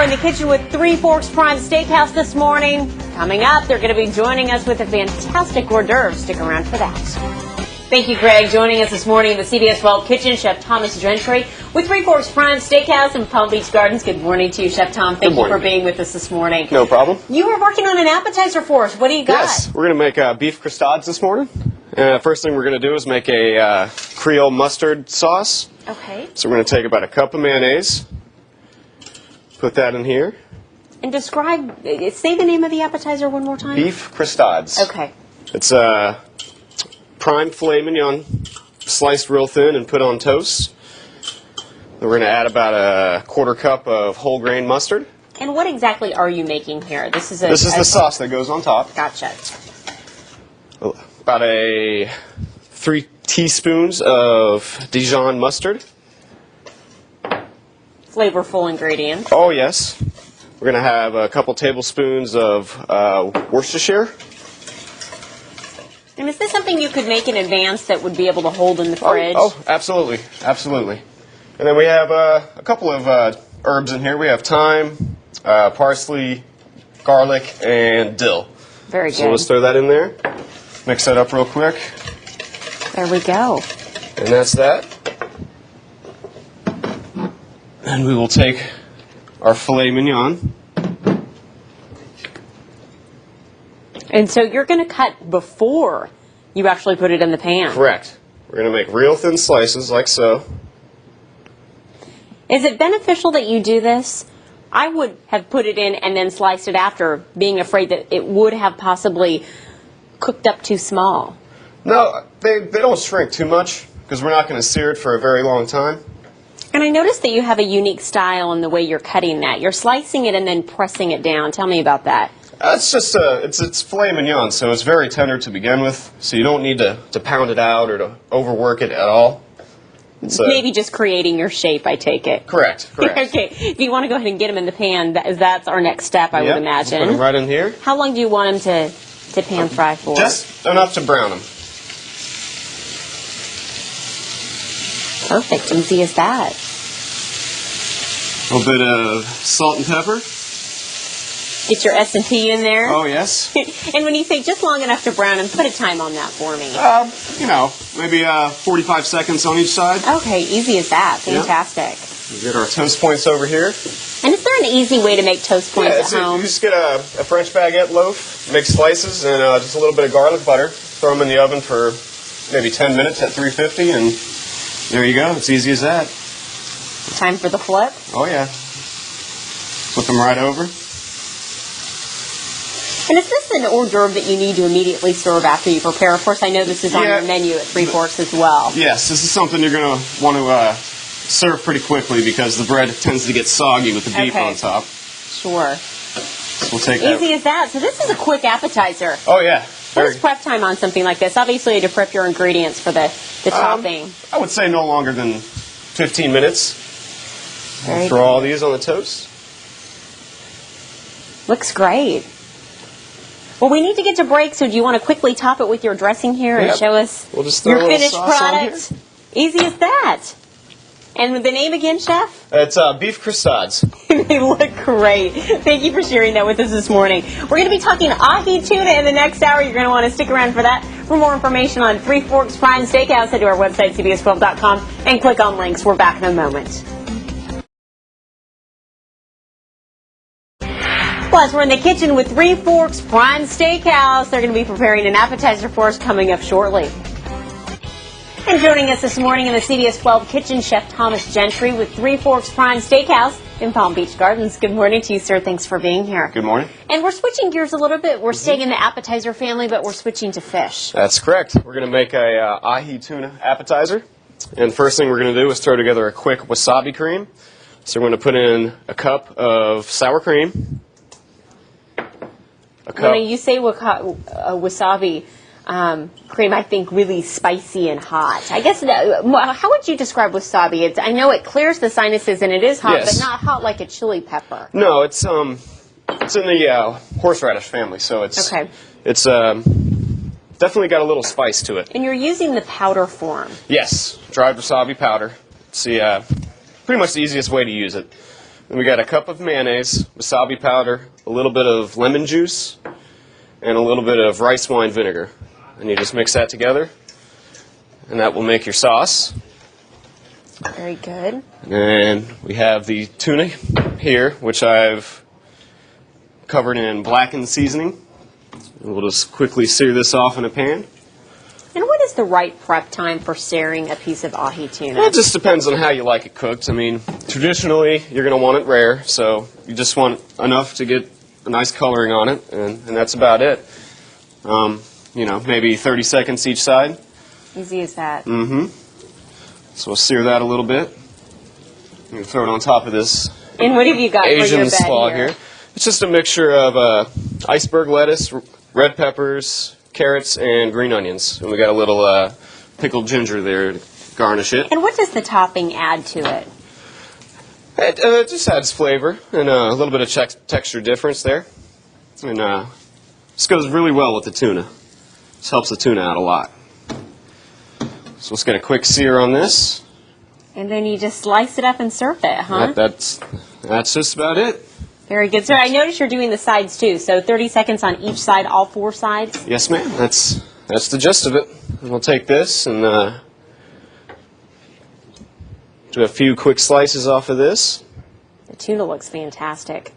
We're in the kitchen with Three Forks Prime Steakhouse this morning. Coming up, they're going to be joining us with a fantastic hors d'oeuvre. Stick around for that. Thank you, Greg. Joining us this morning in the CBS 12 kitchen, Chef Thomas Gentry with Three Forks Prime Steakhouse in Palm Beach Gardens. Good morning to you, Chef Tom. Thank you for being with us this morning. No problem. You were working on an appetizer for us. What do you got? Yes, we're going to make beef croustades this morning. First thing we're going to do is make a Creole mustard sauce. Okay. So we're going to take about a cup of mayonnaise, put that in here. And describe, say the name of the appetizer one more time. Beef croustades. Okay. It's prime filet mignon, sliced real thin and put on toast. Then we're going to add about a quarter cup of whole grain mustard. And what exactly are you making here? This is the sauce that goes on top. Gotcha. About 3 teaspoons of Dijon mustard. Flavorful ingredients. Oh, yes. We're going to have a couple tablespoons of Worcestershire. And is this something you could make in advance that would be able to hold in the fridge? Oh, absolutely. Absolutely. And then we have a couple of herbs in here. We have thyme, parsley, garlic, and dill. Very good. So let's throw that in there. Mix that up real quick. There we go. And that's that. And we will take our filet mignon. And so you're going to cut before you actually put it in the pan. Correct. We're going to make real thin slices like so. Is it beneficial that you do this? I would have put it in and then sliced it after, being afraid that it would have possibly cooked up too small. No, they don't shrink too much because we're not going to sear it for a very long time. And I noticed that you have a unique style in the way you're cutting that. You're slicing it and then pressing it down. Tell me about that. It's just it's filet mignon, so it's very tender to begin with. So you don't need to pound it out or to overwork it at all. Maybe just creating your shape, I take it. Correct. Okay. If you want to go ahead and get them in the pan, that's our next step, I would imagine. Put them right in here. How long do you want them to pan fry for? Just enough to brown them. Perfect. Easy as that. A little bit of salt and pepper. Get your S&P in there. Oh, yes. And when you say just long enough to brown them, put a time on that for me. Maybe 45 seconds on each side. Okay, easy as that. Fantastic. We get our toast points over here. And is there an easy way to make toast points at home? You just get a French baguette loaf, make slices, and just a little bit of garlic butter. Throw them in the oven for maybe 10 minutes at 350, and there you go. It's easy as that. Time for the flip? Oh, yeah. Flip them right over. And is this an hors d'oeuvre that you need to immediately serve after you prepare? Of course, I know this is on your menu at Three Forks as well. Yes, this is something you're going to want to serve pretty quickly because the bread tends to get soggy with the beef on top. Sure. So we'll take that. Easy as that. So this is a quick appetizer. Oh, yeah. What is prep time on something like this? Obviously, you have to prep your ingredients for the topping. I would say no longer than 15 minutes. We'll throw all these on the toast. Looks great. Well, we need to get to break, so do you want to quickly top it with your dressing here and show us your finished product? Easy as that. And the name again, Chef? It's beef croustades. They look great. Thank you for sharing that with us this morning. We're going to be talking ahi tuna in the next hour. You're going to want to stick around for that. For more information on Three Forks Prime Steakhouse, head to our website, cbs12.com, and click on links. We're back in a moment. Plus, we're in the kitchen with Three Forks Prime Steakhouse. They're going to be preparing an appetizer for us coming up shortly. And joining us this morning in the CBS 12 kitchen, Chef Thomas Gentry with Three Forks Prime Steakhouse in Palm Beach Gardens. Good morning to you, sir. Thanks for being here. Good morning. And we're switching gears a little bit. We're staying in the appetizer family, but we're switching to fish. That's correct. We're going to make a ahi tuna appetizer. And first thing we're going to do is throw together a quick wasabi cream. So we're going to put in a cup of sour cream. When you say wasabi cream, I think really spicy and hot. I guess, how would you describe wasabi? I know it clears the sinuses and it is hot, but not hot like a chili pepper. No, it's in the horseradish family, so it's definitely got a little spice to it. And you're using the powder form. Yes, dried wasabi powder. It's pretty much the easiest way to use it. Then we got a cup of mayonnaise, wasabi powder, a little bit of lemon juice, and a little bit of rice wine vinegar. And you just mix that together, and that will make your sauce. Very good. And we have the tuna here, which I've covered in blackened seasoning. We'll just quickly sear this off in a pan. And what is the right prep time for searing a piece of ahi tuna? Well, it just depends on how you like it cooked. I mean, traditionally, you're going to want it rare, so you just want enough to get a nice coloring on it, and that's about it. You know, maybe 30 seconds each side. Easy as that. Mm-hmm. So we'll sear that a little bit. I'm going to throw it on top of this And what have you got for Asian your bed slaw here? here. It's just a mixture of iceberg lettuce, red peppers, carrots, and green onions. And we got a little pickled ginger there to garnish it. And what does the topping add to it? It just adds flavor and a little bit of texture difference there. And this goes really well with the tuna. This helps the tuna out a lot. So let's get a quick sear on this. And then you just slice it up and serve it, huh? That's just about it. Very good. Sir, I noticed you're doing the sides too, so 30 seconds on each side, all 4 sides? Yes, ma'am. That's the gist of it. And we'll take this and do a few quick slices off of this. The tuna looks fantastic.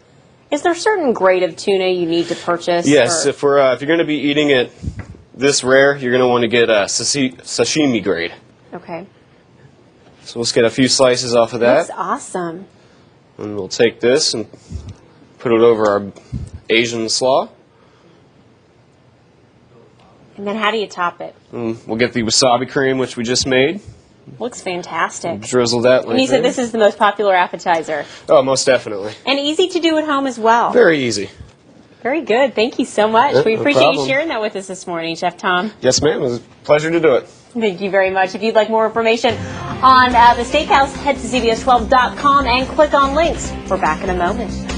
Is there a certain grade of tuna you need to purchase? Yes, or- if you're going to be eating it this rare, you're going to want to get a sashimi grade. Okay. So let's get a few slices off of that. That's awesome. And we'll take this and put it over our Asian slaw. And then how do you top it? And we'll get the wasabi cream, which we just made. Looks fantastic. Drizzle that like And you said that. this is the most popular appetizer. Oh, most definitely. And easy to do at home as well. Very easy. Very good. Thank you so much. Yeah, We no appreciate you problem. sharing that with us this morning, Chef Tom. Yes, ma'am. It was a pleasure to do it. Thank you very much. If you'd like more information on the steakhouse, head to CBS12.com and click on links. We're back in a moment.